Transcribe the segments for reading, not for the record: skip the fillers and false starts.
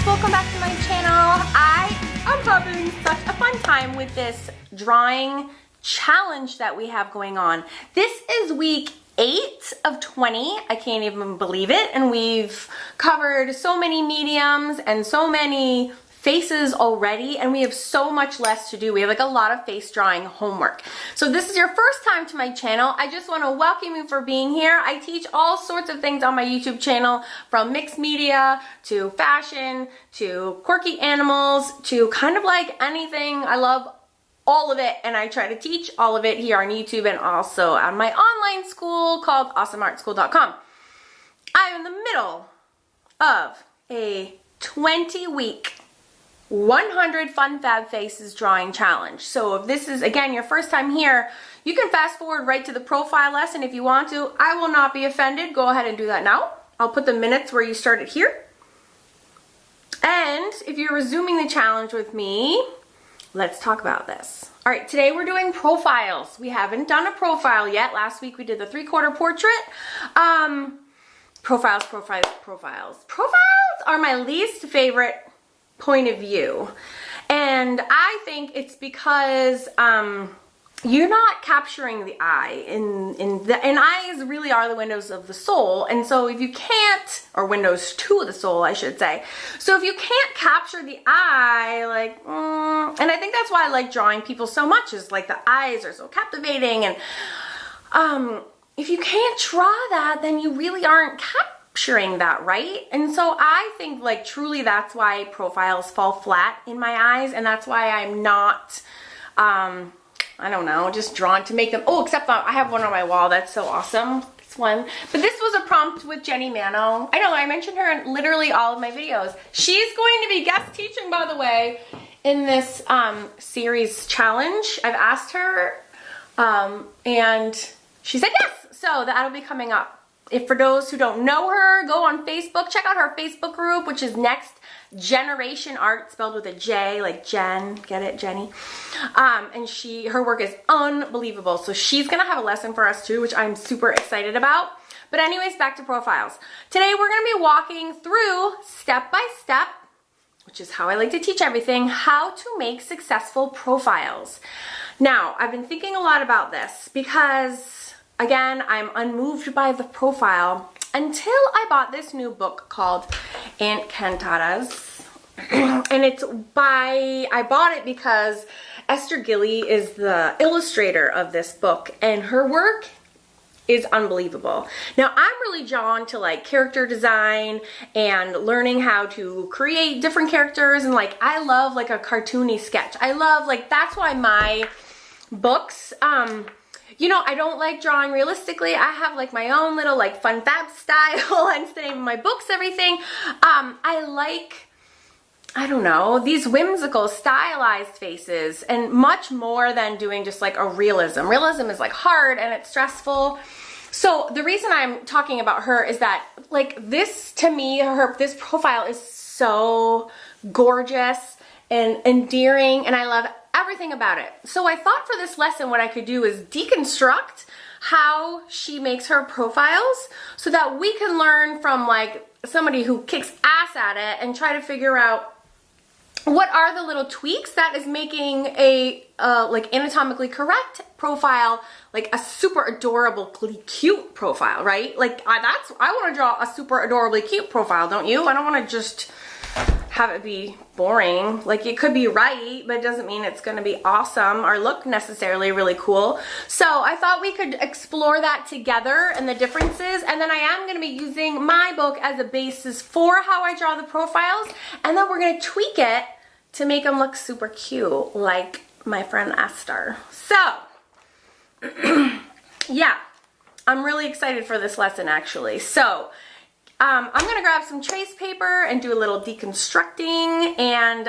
welcome back to my channel. I am having such a fun time with this drawing challenge that we have going on. This is week 8 of 20. I can't even believe it. And we've covered so many mediums and so many faces already, and we have so much less to do. We have like a lot of face drawing homework. So this is your first time to my channel. I just want to welcome you for being here. I teach all sorts of things on my YouTube channel, from mixed media to fashion to quirky animals to kind of like anything. I love all of it, and I try to teach all of it here on YouTube and also on my online school called awesomeartschool.com. I'm in the middle of a 20-week 100 Fun Fab Faces drawing challenge. So if this is, again, your first time here, you can fast forward right to the profile lesson if you want to. I will not be offended. Go ahead and do that now. I'll put the minutes where you started here. And if you're resuming the challenge with me, let's talk about this. All right, today we're doing profiles. We haven't done a profile yet. Last week we did the 3/4 portrait. Profiles are my least favorite point of view, and I think it's because you're not capturing the eye, and eyes really are the windows of the soul. And so if you can't, or windows to the soul I should say, so if you can't capture the eye, like and I think that's why I like drawing people so much, is like the eyes are so captivating, and if you can't draw that, then you really aren't capturing that, right? And so I think like truly that's why profiles fall flat in my eyes, and that's why I'm not I don't know, just drawn to make them. Oh, except I have one on my wall that's so awesome, this one. But this was a prompt with Jenny Mano. I know I mentioned her in literally all of my videos. She's going to be guest teaching, by the way, in this series challenge. I've asked her and she said yes, so that'll be coming up. If for those who don't know her, go on Facebook, check out her Facebook group, which is Next Generation Art, spelled with a J, like Jen, get it, Jenny? And her work is unbelievable. So she's gonna have a lesson for us too, which I'm super excited about. But anyways, back to profiles. Today we're gonna be walking through step by step, which is how I like to teach everything, how to make successful profiles. Now, I've been thinking a lot about this because, again, I'm unmoved by the profile until I bought this new book called Encantadas. And I bought it because Esther Gilly is the illustrator of this book, and her work is unbelievable. Now, I'm really drawn to like character design and learning how to create different characters, and like I love like a cartoony sketch. I love, like, that's why my books, you know, I don't like drawing realistically. I have like my own little like Fun Fab style, hence the name of my books, everything. I like, I don't know, these whimsical stylized faces, and much more than doing just like a realism. Realism is like hard and it's stressful. So the reason I'm talking about her is that like this, to me, this profile is so gorgeous and endearing, and I love everything about it. So I thought for this lesson what I could do is deconstruct how she makes her profiles so that we can learn from like somebody who kicks ass at it and try to figure out what are the little tweaks that is making a like anatomically correct profile like a super adorably cute profile, right? Like I want to draw a super adorably cute profile, don't you? I don't want to just have it be boring. Like, it could be right, but it doesn't mean it's going to be awesome or look necessarily really cool. So I thought we could explore that together and the differences, and then I am going to be using my book as a basis for how I draw the profiles, and then we're going to tweak it to make them look super cute like my friend Esther. So yeah, I'm really excited for this lesson actually. So I'm gonna grab some trace paper and do a little deconstructing, and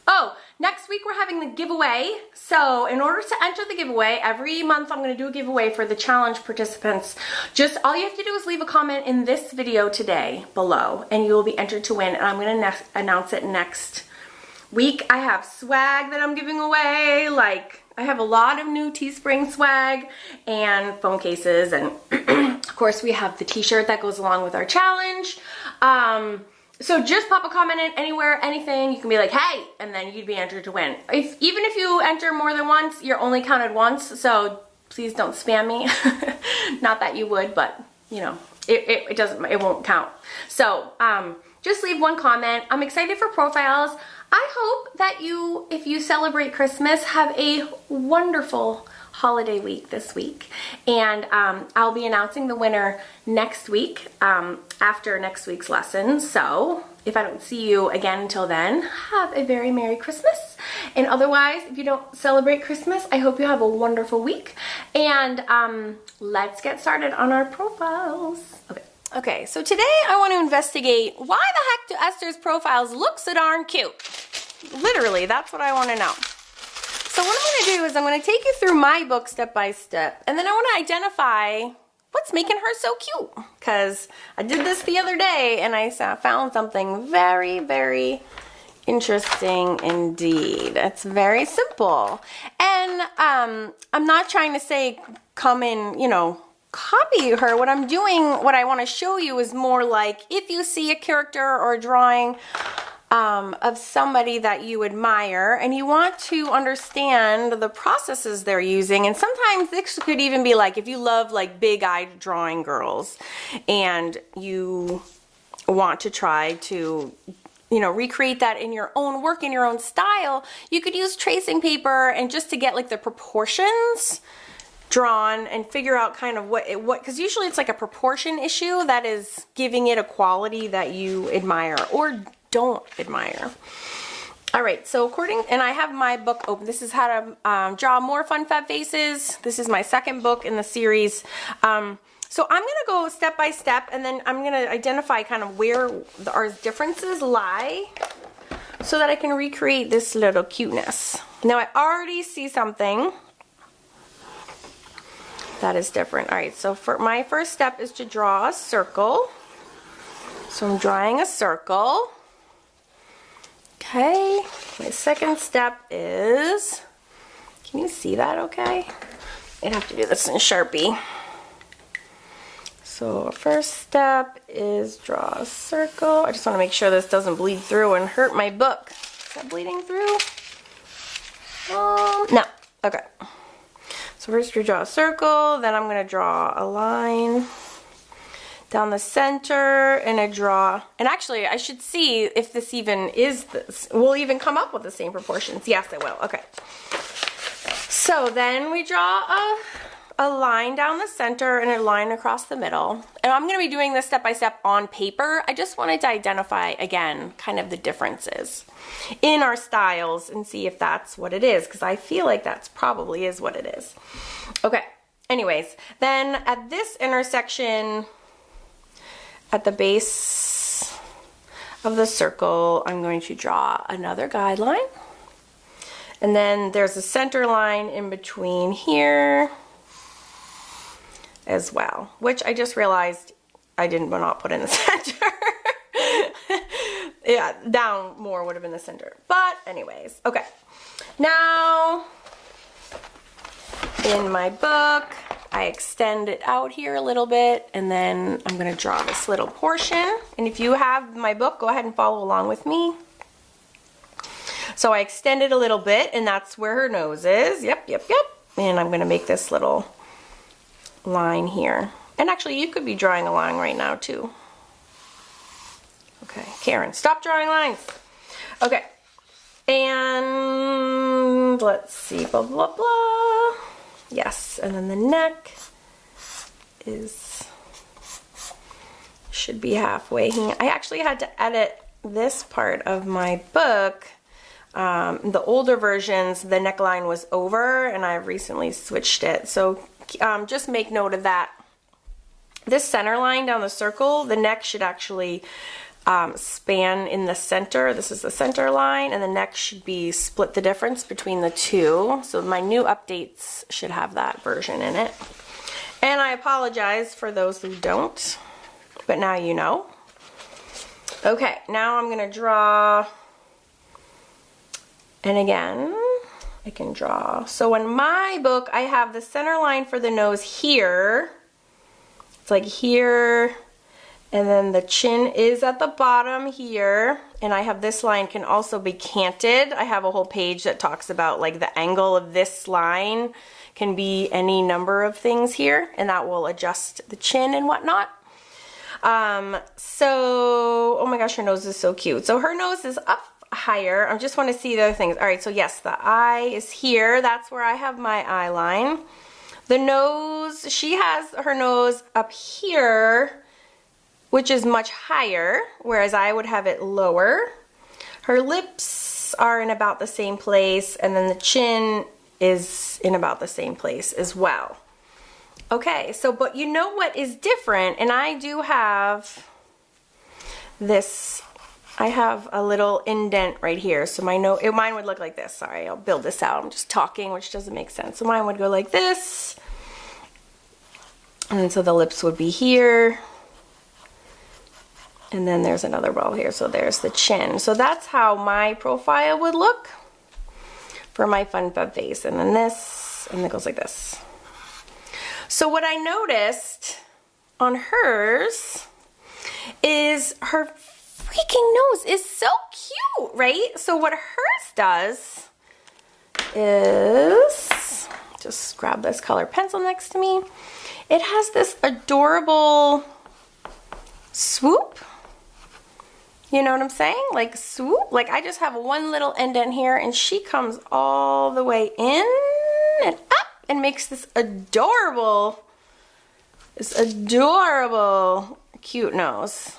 oh, next week we're having the giveaway. So in order to enter the giveaway, every month I'm gonna do a giveaway for the challenge participants. Just all you have to do is leave a comment in this video today below, and you will be entered to win, and I'm gonna announce it next week. I have swag that I'm giving away, like I have a lot of new Teespring swag and phone cases, and of course we have the t-shirt that goes along with our challenge. So just pop a comment in anywhere, anything. You can be like, hey, and then you'd be entered to win. Even if you enter more than once, you're only counted once, so please don't spam me. Not that you would, but you know, it won't count. So just leave one comment. I'm excited for profiles. I hope that you, if you celebrate Christmas, have a wonderful holiday week this week. And I'll be announcing the winner next week after next week's lesson. So if I don't see you again until then, have a very Merry Christmas. And otherwise, if you don't celebrate Christmas, I hope you have a wonderful week. And let's get started on our profiles. Okay, so today I want to investigate why the heck do Esther's profiles look so darn cute? Literally, that's what I want to know. So what I'm going to do is I'm going to take you through my book step by step, and then I want to identify what's making her so cute. Because I did this the other day, and I found something very, very interesting indeed. It's very simple. And I'm not trying to say come in, you know, copy her. What I'm doing, what I want to show you is more like if you see a character or a drawing of somebody that you admire and you want to understand the processes they're using. And sometimes this could even be like if you love like big-eyed drawing girls and you want to try to, you know, recreate that in your own work, in your own style, you could use tracing paper and just to get like the proportions drawn and figure out kind of what because usually it's like a proportion issue that is giving it a quality that you admire or don't admire. All right, so and I have my book open. This is how to draw more fun fab faces. This is my second book in the series. So I'm gonna go step by step, and then I'm gonna identify kind of where our differences lie so that I can recreate this little cuteness. Now I already see something that is different. All right, so for my first step is to draw a circle. So I'm drawing a circle. Okay, my second step is, can you see that okay? I'd have to do this in Sharpie. So first step is draw a circle. I just want to make sure this doesn't bleed through and hurt my book. Is that bleeding through? No, okay. So first we draw a circle, then I'm going to draw a line down the center and and actually I should see if this even is we'll even come up with the same proportions. Yes, I will. Okay. So then we draw a line down the center and a line across the middle. And I'm going to be doing this step by step on paper. I just wanted to identify again kind of the differences in our styles and see if that's what it is, because I feel like that's probably is what it is. Okay. Anyways, then at this intersection at the base of the circle, I'm going to draw another guideline. And then there's a center line in between here as well, which I just realized I did not put in the center. Yeah, down more would have been the center. But anyways, okay. Now, in my book, I extend it out here a little bit, and then I'm going to draw this little portion. And if you have my book, go ahead and follow along with me. So I extend it a little bit, and that's where her nose is. Yep. And I'm going to make this little line here. And actually, you could be drawing a line right now, too. Okay, Karen, stop drawing lines. Okay. And let's see, blah, blah, blah. Yes, and then the neck should be halfway here. I actually had to edit this part of my book. The older versions, the neckline was over, and I've recently switched it. So just make note of that. This center line down the circle, the neck should actually span in the center. This is the center line, and the neck should be split the difference between the two. So my new updates should have that version in it. And I apologize for those who don't, but now you know. Okay, now I'm gonna draw, and again, I can draw. So in my book, I have the center line for the nose here. It's like here, And then the chin is at the bottom here. And I have this line can also be canted. I have a whole page that talks about like the angle of this line can be any number of things here, and that will adjust the chin and whatnot. So, oh my gosh, her nose is so cute. So her nose is up higher. I just want to see the other things. All right, so yes, the eye is here. That's where I have my eye line. The nose, she has her nose up here, which is much higher, whereas I would have it lower. Her lips are in about the same place, and then the chin is in about the same place as well. Okay, so, but you know what is different, and I do have this, I have a little indent right here, so my nose, mine would look like this. Sorry, I'll build this out. I'm just talking, which doesn't make sense. So mine would go like this, and then so the lips would be here, and then there's another row here, so there's the chin. So that's how my profile would look for my fun fub face, and then this, and it goes like this. So what I noticed on hers is her freaking nose is so cute, right? So what hers does is, just grab this color pencil next to me. It has this adorable swoop. You know what I'm saying? Like swoop. Like I just have one little indent here, and she comes all the way in and up and makes this adorable cute nose.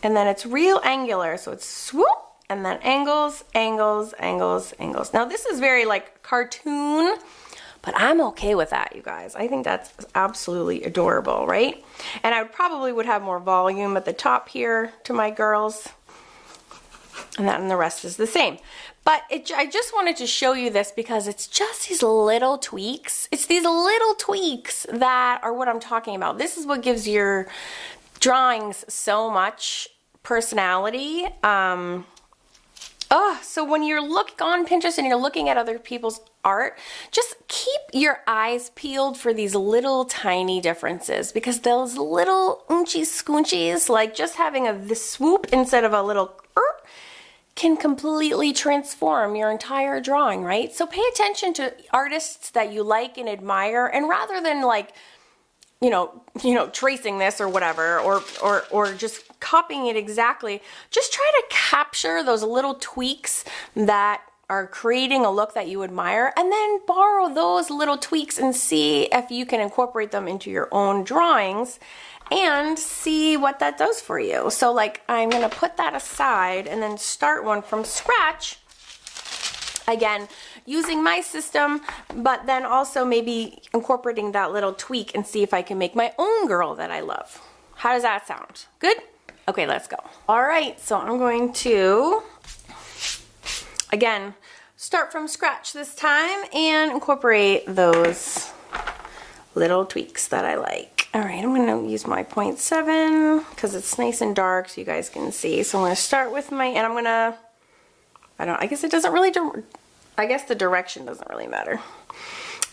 And then it's real angular, so it's swoop and then angles, angles, angles, angles. Now this is very like cartoon, but I'm okay with that, you guys. I think that's absolutely adorable, right? And I probably would have more volume at the top here to my girls, and the rest is the same. But I just wanted to show you this because it's just these little tweaks. It's these little tweaks that are what I'm talking about. This is what gives your drawings so much personality. So when you're looking on Pinterest and you're looking at other people's art, just keep your eyes peeled for these little tiny differences, because those little oonchies scoonchies, like just having this swoop instead of a little can completely transform your entire drawing, right? So pay attention to artists that you like and admire, and rather than like, you know, tracing this or whatever, or just copying it exactly, just try to capture those little tweaks that are creating a look that you admire, and then borrow those little tweaks and see if you can incorporate them into your own drawings and see what that does for you. So like I'm gonna put that aside and then start one from scratch, again using my system, but then also maybe incorporating that little tweak and see if I can make my own girl that I love. How does that sound? Good? Okay, let's go. All right, so I'm going to, again, start from scratch this time and incorporate those little tweaks that I like. All right, I'm gonna use my 0.7 because it's nice and dark so you guys can see. So I'm gonna start with my, and I'm gonna, I guess it doesn't really, I guess the direction doesn't really matter.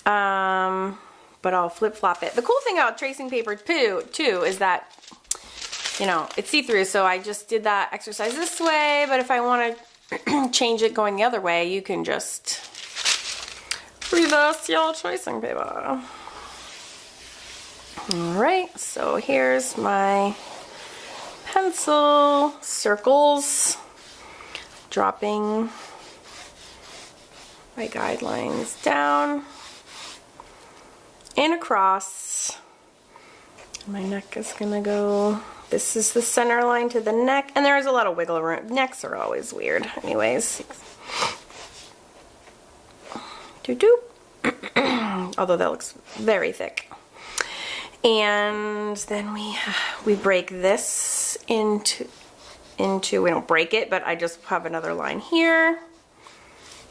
But I'll flip-flop it. The cool thing about tracing paper too is that, you know, it's see-through, so I just did that exercise this way, but if I want to change it going the other way, you can just reverse your tracing paper. Alright, so here's my pencil, circles, dropping my guidelines down and across. My neck is gonna go, this is the center line to the neck, and there's a lot of wiggle room. Necks are always weird anyways. Doop. Although that looks very thick. And then we break this into, we don't break it, but I just have another line here.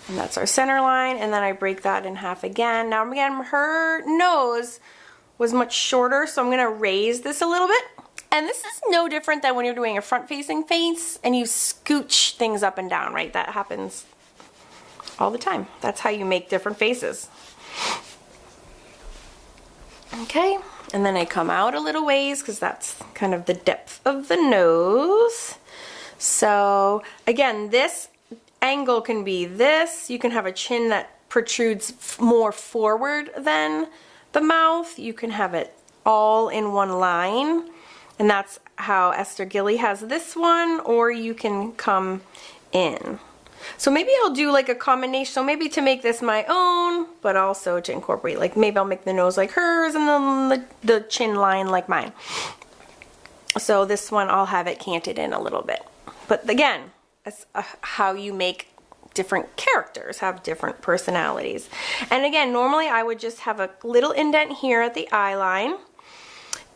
And that's our center line, and then I break that in half again. Now again, her nose was much shorter, so I'm gonna raise this a little bit. And this is no different than when you're doing a front-facing face and you scooch things up and down, right? That happens all the time. That's how you make different faces. Okay, and then I come out a little ways because that's kind of the depth of the nose. So again, this angle can be this. You can have a chin that protrudes more forward than the mouth. You can have it all in one line, and that's how Esther Gilly has this one, or you can come in. So maybe I'll do like a combination, so maybe to make this my own, but also to incorporate, like maybe I'll make the nose like hers and then the chin line like mine. So this one I'll have it canted in a little bit. But again, that's how you make different characters, have different personalities. And again, normally I would just have a little indent here at the eye line.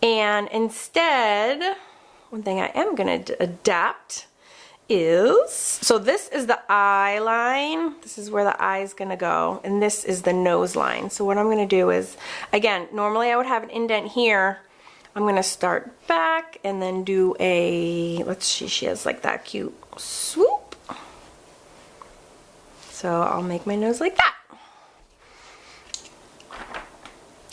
And instead, one thing I am going to adapt is, so this is the eye line, this is where the eye is going to go, and this is the nose line. So what I'm going to do is, again, normally I would have an indent here. I'm going to start back and then do a, let's see, she has like that cute swoop. So I'll make my nose like that.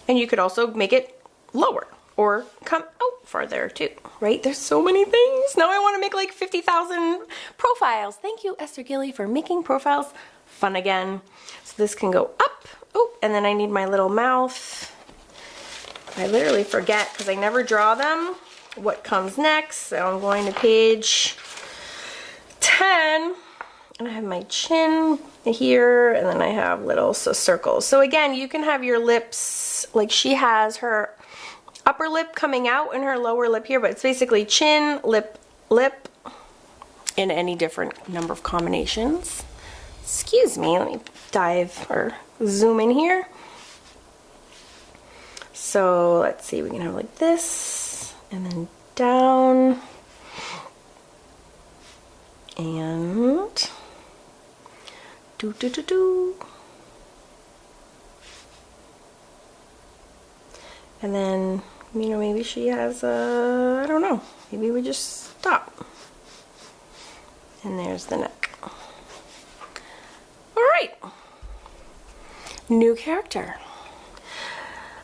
And you could also make it lower or come out farther too, right? There's so many things. Now I want to make like 50,000 profiles. Thank you, Esther Gilly, for making profiles fun again. So this can go up. Oh, and then I need my little mouth. I literally forget because I never draw them what comes next. So I'm going to page 10. And I have my chin here, and then I have little circles. So again, you can have your lips, like she has her upper lip coming out and her lower lip here, but it's basically chin, lip, lip in any different number of combinations. Excuse me, let me dive or zoom in here. So let's see, we can have like this and then down and do do do do. And then, you know, maybe she has a, I don't know, maybe we just stop. And there's the neck. All right. New character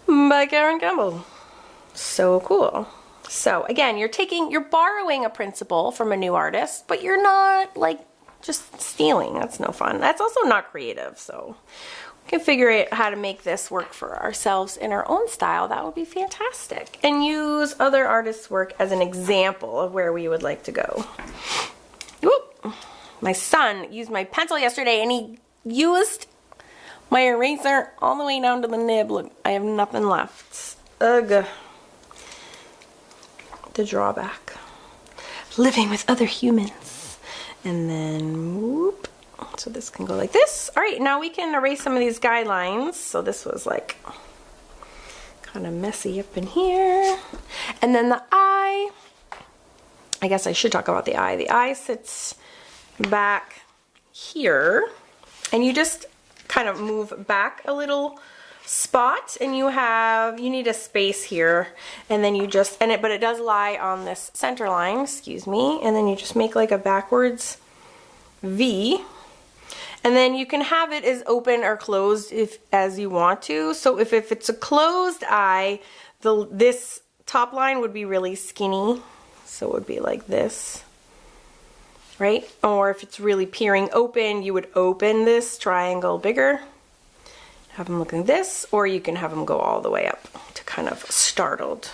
by Karen Campbell. So cool. So again, you're borrowing a principle from a new artist, but you're not like just stealing. That's no fun. That's also not creative. So we can figure out how to make this work for ourselves in our own style. That would be fantastic. And use other artists' work as an example of where we would like to go. Whoop. My son used my pencil yesterday and he used my eraser all the way down to the nib. Look, I have nothing left. Ugh. The drawback. Living with other humans. And then, whoop. So this can go like this. All right, now we can erase some of these guidelines. So this was like kind of messy up in here. And then the eye. I guess I should talk about the eye. The eye sits back here. And you just kind of move back a little spot, and you need a space here, and then you just, but it does lie on this center line, excuse me, and then you just make like a backwards V, and then you can have it as open or closed as you want to. So if it's a closed eye, this top line would be really skinny, so it would be like this. Right? Or if it's really peering open, you would open this triangle bigger. Have them looking like this, or you can have them go all the way up to kind of startled.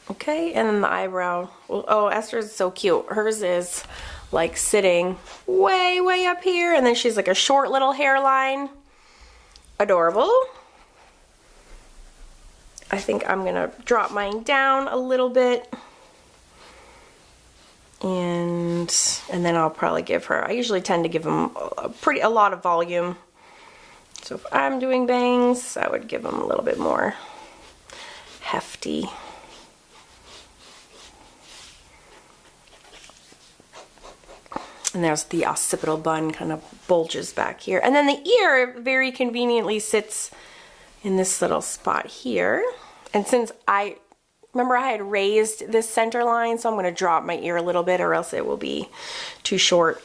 Okay, and then the eyebrow. Oh, Esther's is so cute. Hers is like sitting way, way up here, and then she's like a short little hairline. Adorable. I think I'm gonna drop mine down a little bit. And then I'll probably give her, I usually tend to give them a lot of volume. So if I'm doing bangs, I would give them a little bit more hefty. And there's the occipital bun kind of bulges back here. And then the ear very conveniently sits in this little spot here. And since remember I had raised this center line, so I'm going to drop my ear a little bit or else it will be too short.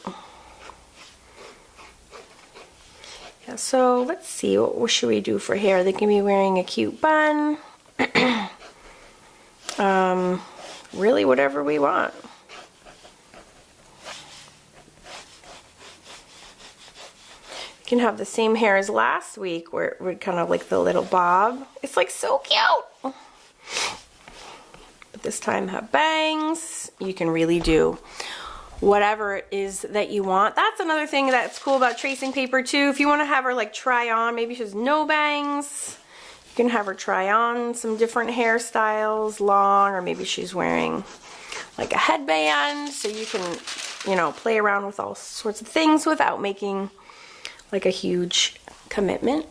Yeah, so let's see, what should we do for hair? They can be wearing a cute bun. Really whatever we want. You can have the same hair as last week where it would kind of like the little bob. It's like so cute. But this time have bangs. You can really do whatever it is that you want. That's another thing that's cool about tracing paper too. If you want to have her like try on, maybe she has no bangs, you can have her try on some different hairstyles, long, or maybe she's wearing like a headband, so you can, you know, play around with all sorts of things without making like a huge commitment.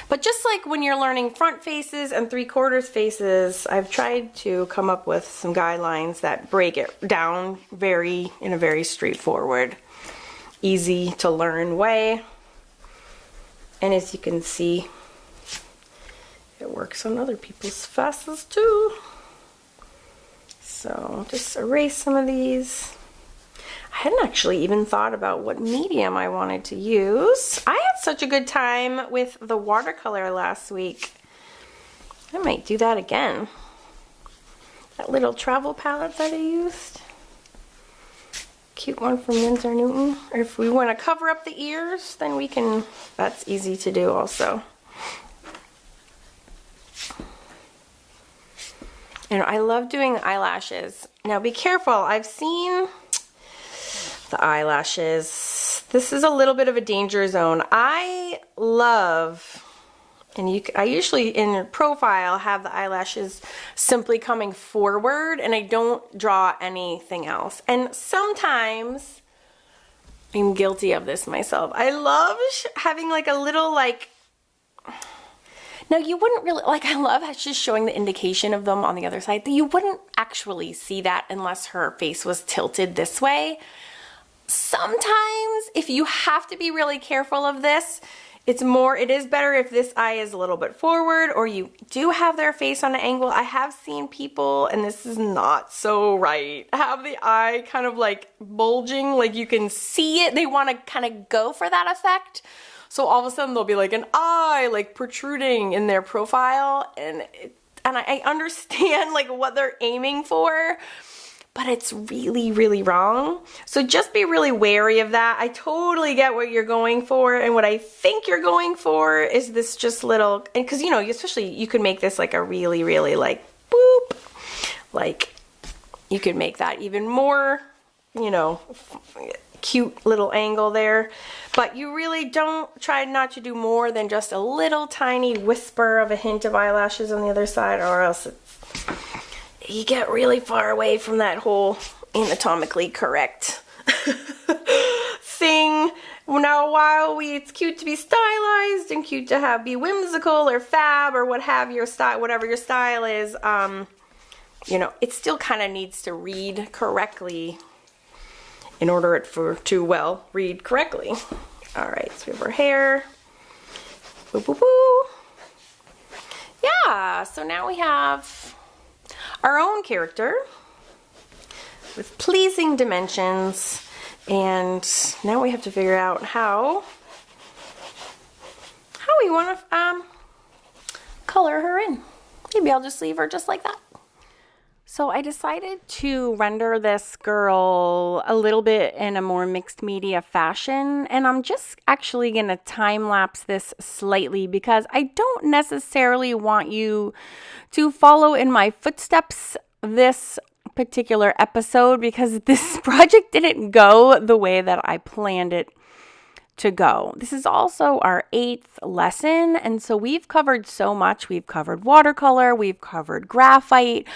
But just like when you're learning front faces and 3/4 faces, I've tried to come up with some guidelines that break it down in a very straightforward, easy to learn way. And as you can see, it works on other people's faces too. So just erase some of these. I hadn't actually even thought about what medium I wanted to use. I had such a good time with the watercolor last week. I might do that again. That little travel palette that I used. Cute one from Winsor & Newton. Or if we want to cover up the ears, then we can, that's easy to do also. And I love doing eyelashes. Now be careful, I've seen the eyelashes. This is a little bit of a danger zone. I love, and I usually in profile have the eyelashes simply coming forward and I don't draw anything else. And sometimes I'm guilty of this myself. I love having like a little like, now you wouldn't really, like I love just showing the indication of them on the other side. You wouldn't actually see that unless her face was tilted this way. Sometimes if you have to be really careful of this, it is better if this eye is a little bit forward or you do have their face on an angle. I have seen people, and this is not so right, have the eye kind of like bulging, like you can see it. They want to kind of go for that effect. So all of a sudden there'll be like an eye like protruding in their profile, and I understand like what they're aiming for, but it's really, really wrong. So just be really wary of that. I totally get what you're going for, and what I think you're going for is this just little, and because you know, especially you could make this like a really, really like boop, like you could make that even more, you know, cute little angle there. But you really don't try not to do more than just a little tiny whisper of a hint of eyelashes on the other side, or else you get really far away from that whole anatomically correct thing. Now, while it's cute to be stylized and cute to be whimsical or fab or what have your style, whatever your style is, you know, it still kind of needs to read correctly in order to read correctly. All right, so we have our hair. Boo, boo, boo. Yeah, so now we have our own character with pleasing dimensions, and now we have to figure out how we want to color her in. Maybe I'll just leave her just like that. So I decided to render this girl a little bit in a more mixed media fashion, and I'm just actually going to time lapse this slightly because I don't necessarily want you to follow in my footsteps this particular episode, because this project didn't go the way that I planned it to go. This is also our 8th lesson, and so we've covered so much. We've covered watercolor, we've covered graphite,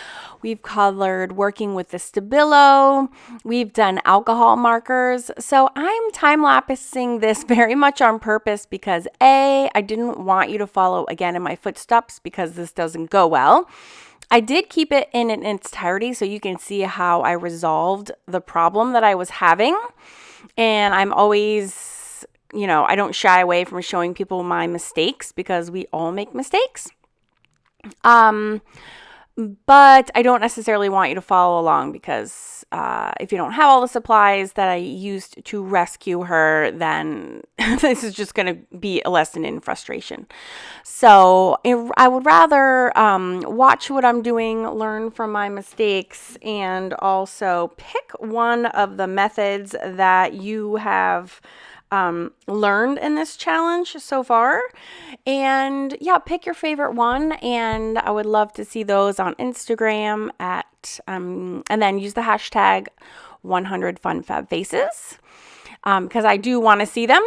we've covered working with the Stabilo, we've done alcohol markers. So I'm time-lapsing this very much on purpose because A, I didn't want you to follow again in my footsteps because this doesn't go well. I did keep it in its entirety so you can see how I resolved the problem that I was having, and I'm always, you know, I don't shy away from showing people my mistakes because we all make mistakes. But I don't necessarily want you to follow along because if you don't have all the supplies that I used to rescue her, then this is just going to be a lesson in frustration. So I would rather watch what I'm doing, learn from my mistakes, and also pick one of the methods that you have learned in this challenge so far. And yeah, pick your favorite one. And I would love to see those on Instagram and then use the hashtag 100FunFabFaces because I do want to see them.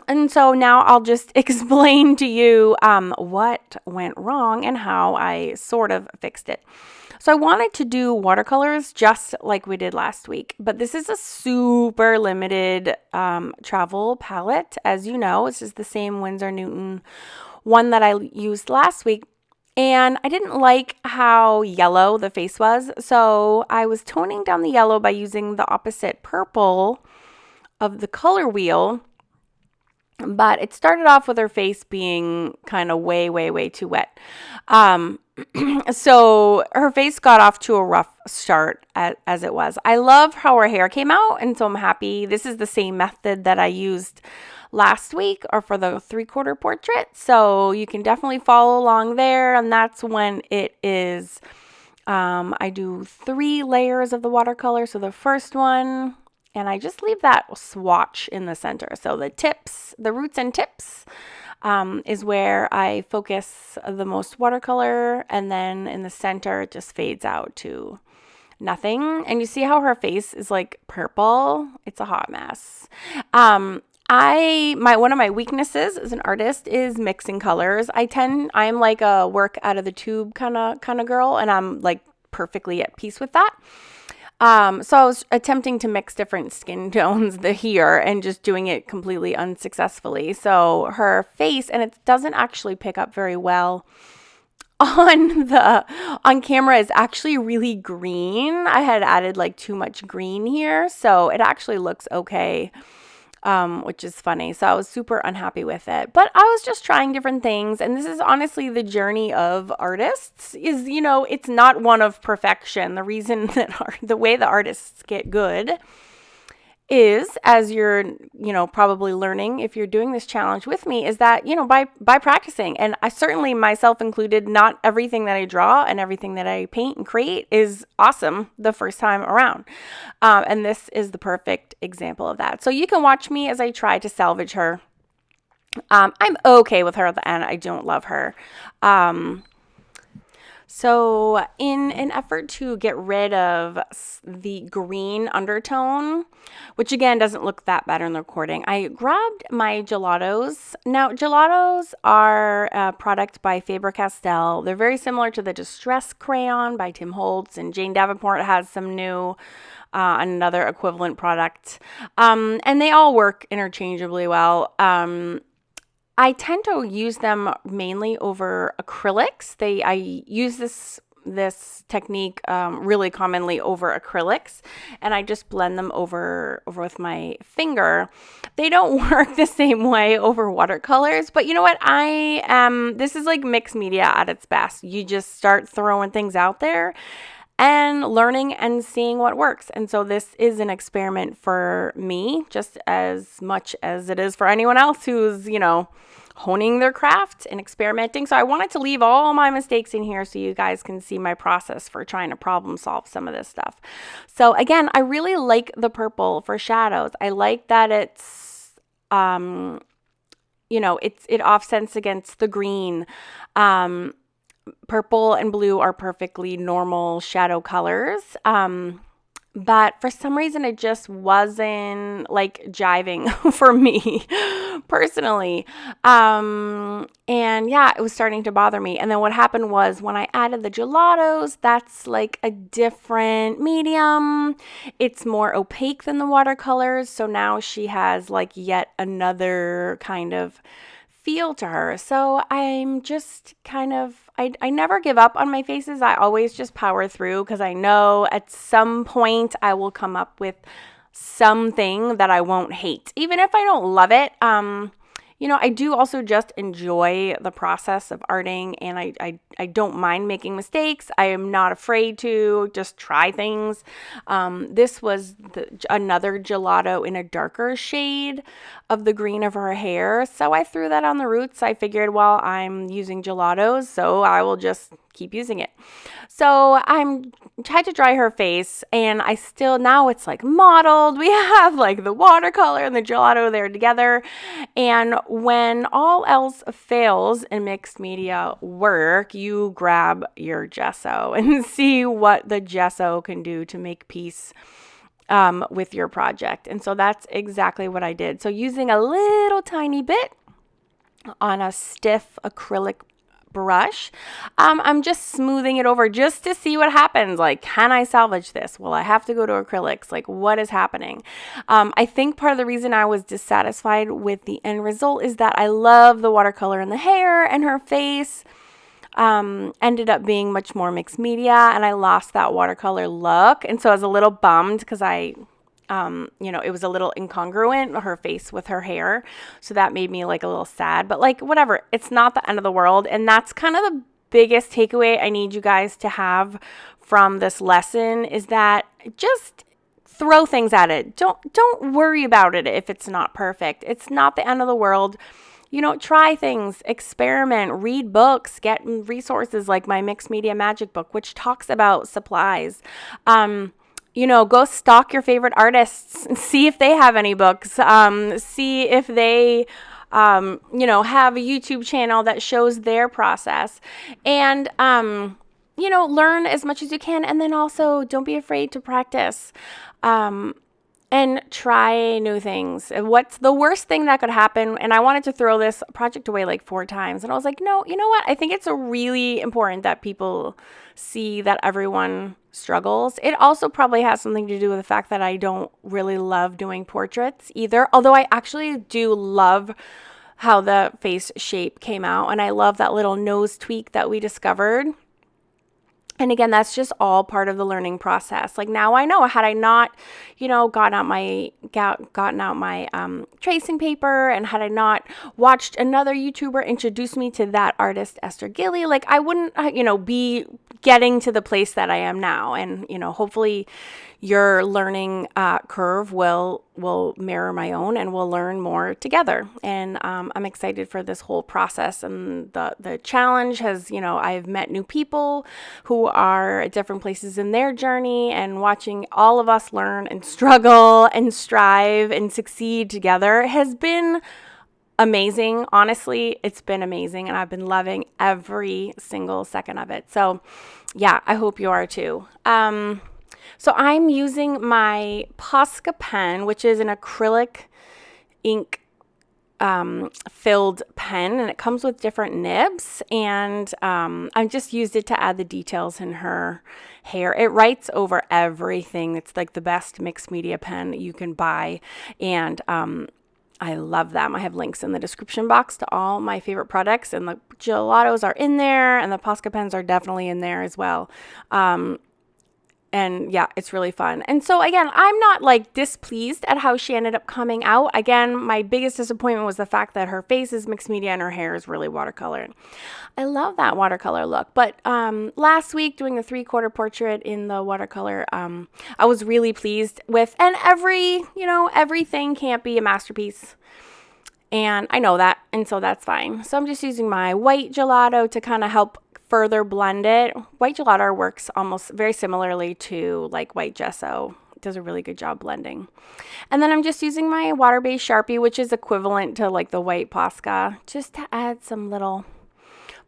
And so now I'll just explain to you what went wrong and how I sort of fixed it. So I wanted to do watercolors just like we did last week, but this is a super limited travel palette. As you know, this is the same Winsor Newton one that I used last week. And I didn't like how yellow the face was, so I was toning down the yellow by using the opposite purple of the color wheel. But it started off with her face being kind of way too wet. So her face got off to a rough start as it was. I love how her hair came out, and so I'm happy. This is the same method that I used last week or for the 3/4 portrait. So you can definitely follow along there, and that's when it is. I do 3 layers of the watercolor. So the first one, and I just leave that swatch in the center. So the tips, the roots and tips is where I focus the most watercolor. And then in the center, it just fades out to nothing. And you see how her face is like purple? It's a hot mess. One of my weaknesses as an artist is mixing colors. I'm like a work out of the tube kind of girl, and I'm like perfectly at peace with that. So I was attempting to mix different skin tones here and just doing it completely unsuccessfully. So her face, and it doesn't actually pick up very well on camera, is actually really green. I had added like too much green here, so it actually looks okay. Which is funny. So I was super unhappy with it, but I was just trying different things. And this is honestly the journey of artists is, it's not one of perfection. The reason that the way the artists get good is, as you're, probably learning if you're doing this challenge with me, is that, by practicing. And I certainly, myself included, not everything that I draw and everything that I paint and create is awesome the first time around. And this is the perfect example of that. So you can watch me as I try to salvage her. I'm okay with her at the end. I don't love her. So in an effort to get rid of the green undertone, which again doesn't look that bad in the recording, I grabbed my gelatos. Now, gelatos are a product by Faber-Castell. They're very similar to the Distress Crayon by Tim Holtz, and Jane Davenport has some new another equivalent product. And they all work interchangeably well. I tend to use them mainly over acrylics. I use this technique really commonly over acrylics, and I just blend them over with my finger. They don't work the same way over watercolors, but you know what? This is like mixed media at its best. You just start throwing things out there and learning and seeing what works. And so this is an experiment for me, just as much as it is for anyone else who's, honing their craft and experimenting. So I wanted to leave all my mistakes in here so you guys can see my process for trying to problem solve some of this stuff. So again, I really like the purple for shadows. I like that it's, it offsets against the green. Purple and blue are perfectly normal shadow colors. But for some reason, it just wasn't like jiving for me personally. And yeah, it was starting to bother me. And then what happened was when I added the gelatos, that's like a different medium. It's more opaque than the watercolors. So now she has like yet another kind of feel to her. So I'm just kind of, I never give up on my faces. I always just power through because I know at some point I will come up with something that I won't hate. Even if I don't love it, I do also just enjoy the process of arting, and I don't mind making mistakes. I am not afraid to just try things. This was another gelato in a darker shade of the green of her hair. So I threw that on the roots. I figured, well, I'm using gelatos, so I will just keep using it. So I'm tried to dry her face, and now it's like modeled. We have like the watercolor and the gelato there together. And when all else fails in mixed media work, you grab your gesso and see what the gesso can do to make peace with your project. And so that's exactly what I did. So using a little tiny bit on a stiff acrylic brush, I'm just smoothing it over just to see what happens. Like, can I salvage this? Well, I have to go to acrylics. Like, what is happening? I think part of the reason I was dissatisfied with the end result is that I love the watercolor in the hair, and her face ended up being much more mixed media, and I lost that watercolor look. And so I was a little bummed because it was a little incongruent, her face with her hair. So that made me like a little sad, but like, whatever, it's not the end of the world. And that's kind of the biggest takeaway I need you guys to have from this lesson, is that just throw things at it. Don't worry about it if it's not perfect. It's not the end of the world. Try things, experiment, read books, get resources like my Mixed Media Magic book, which talks about supplies. Go stalk your favorite artists and see if they have any books. See if they, have a YouTube channel that shows their process. And, learn as much as you can. And then also don't be afraid to practice. And try new things. What's the worst thing that could happen? And I wanted to throw this project away like 4 times. And I was like, no, you know what? I think it's really important that people see that everyone struggles. It also probably has something to do with the fact that I don't really love doing portraits either. Although I actually do love how the face shape came out. And I love that little nose tweak that we discovered. And again, that's just all part of the learning process. Like, now I know, had I not, gotten out my tracing paper, and had I not watched another YouTuber introduce me to that artist, Esther Gilly, like, I wouldn't, be getting to the place that I am now. And, hopefully your learning curve will mirror my own, and we'll learn more together. And I'm excited for this whole process. And the challenge has, I've met new people who are at different places in their journey, and watching all of us learn and struggle and strive and succeed together has been amazing. Honestly, it's been amazing, and I've been loving every single second of it. So yeah, I hope you are too. So I'm using my Posca pen, which is an acrylic ink filled pen, and it comes with different nibs, and I just used it to add the details in her hair. It writes over everything. It's like the best mixed media pen you can buy, and I love them. I have links in the description box to all my favorite products, and the gelatos are in there, and the Posca pens are definitely in there as well. And yeah, it's really fun. And so again, I'm not like displeased at how she ended up coming out. Again, my biggest disappointment was the fact that her face is mixed media and her hair is really watercolor. I love that watercolor look. But last week, doing the 3/4 portrait in the watercolor, I was really pleased with. And everything can't be a masterpiece. And I know that, and so that's fine. So I'm just using my white gelato to kind of help further blend it. White gelato works almost very similarly to like white gesso. It does a really good job blending. And then I'm just using my water-based Sharpie, which is equivalent to like the white Posca, just to add some little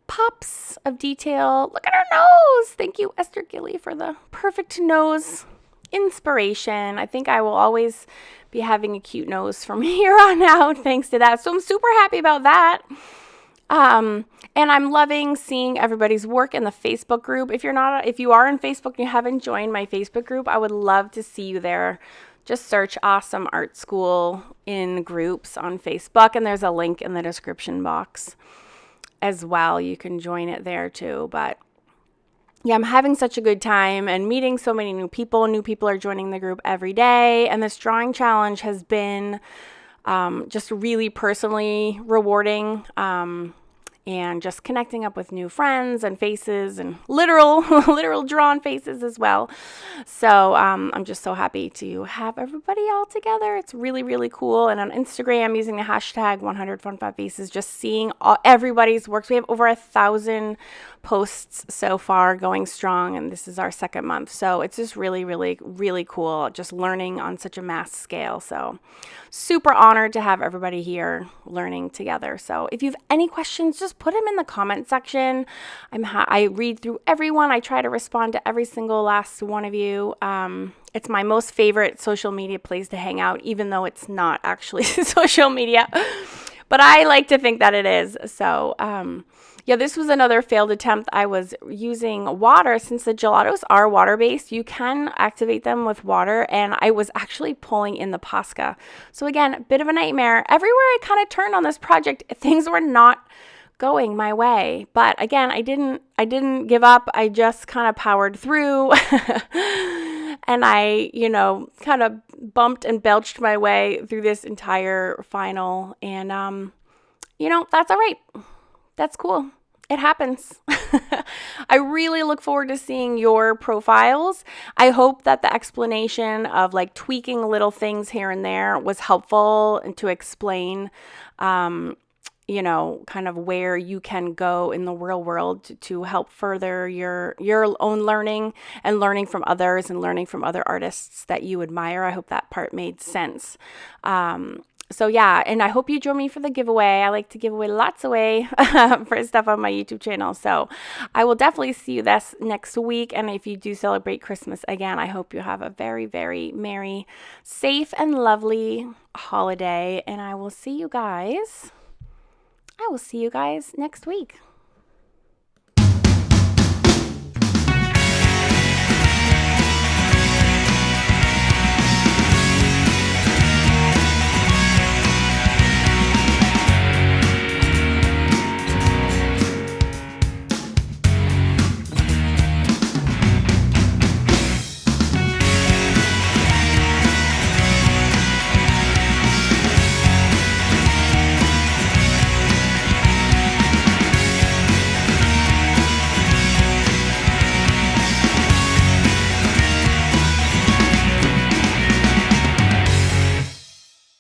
pops of detail. Look at her nose. Thank you, Esther Gilly, for the perfect nose inspiration. I think I will always be having a cute nose from here on out thanks to that. So I'm super happy about that. And I'm loving seeing everybody's work in the Facebook group. If you are in Facebook and you haven't joined my Facebook group, I would love to see you there. Just search Awesome Art School in groups on Facebook, and there's a link in the description box as well. You can join it there too. But yeah, I'm having such a good time and meeting so many new people. New people are joining the group every day, and this drawing challenge has been just really personally rewarding. And just connecting up with new friends and faces and literal drawn faces as well. So I'm just so happy to have everybody all together. It's really, really cool. And on Instagram, using the hashtag 100fun5faces, just seeing everybody's works. We have over 1,000 posts so far, going strong, and this is our second month. So it's just really, really, really cool, just learning on such a mass scale. So super honored to have everybody here learning together. So if you have any questions, just put them in the comment section. I read through everyone. I try to respond to every single last one of you. It's my most favorite social media place to hang out, even though it's not actually social media. But I like to think that it is. So, yeah, this was another failed attempt. I was using water. Since the gelatos are water-based, you can activate them with water, and I was actually pulling in the Posca. So again, a bit of a nightmare. Everywhere I kind of turned on this project, things were not going my way. But again, I didn't give up. I just kind of powered through. And I, kind of bumped and belched my way through this entire final. And, that's all right. That's cool. It happens. I really look forward to seeing your profiles. I hope that the explanation of like tweaking little things here and there was helpful and to explain, kind of where you can go in the real world to help further your own learning and learning from others and learning from other artists that you admire. I hope that part made sense. So yeah, and I hope you join me for the giveaway. I like to give away lots away for stuff on my YouTube channel. So I will definitely see you this next week. And if you do celebrate Christmas again, I hope you have a very, very merry, safe, and lovely holiday. And I will see you guys next week.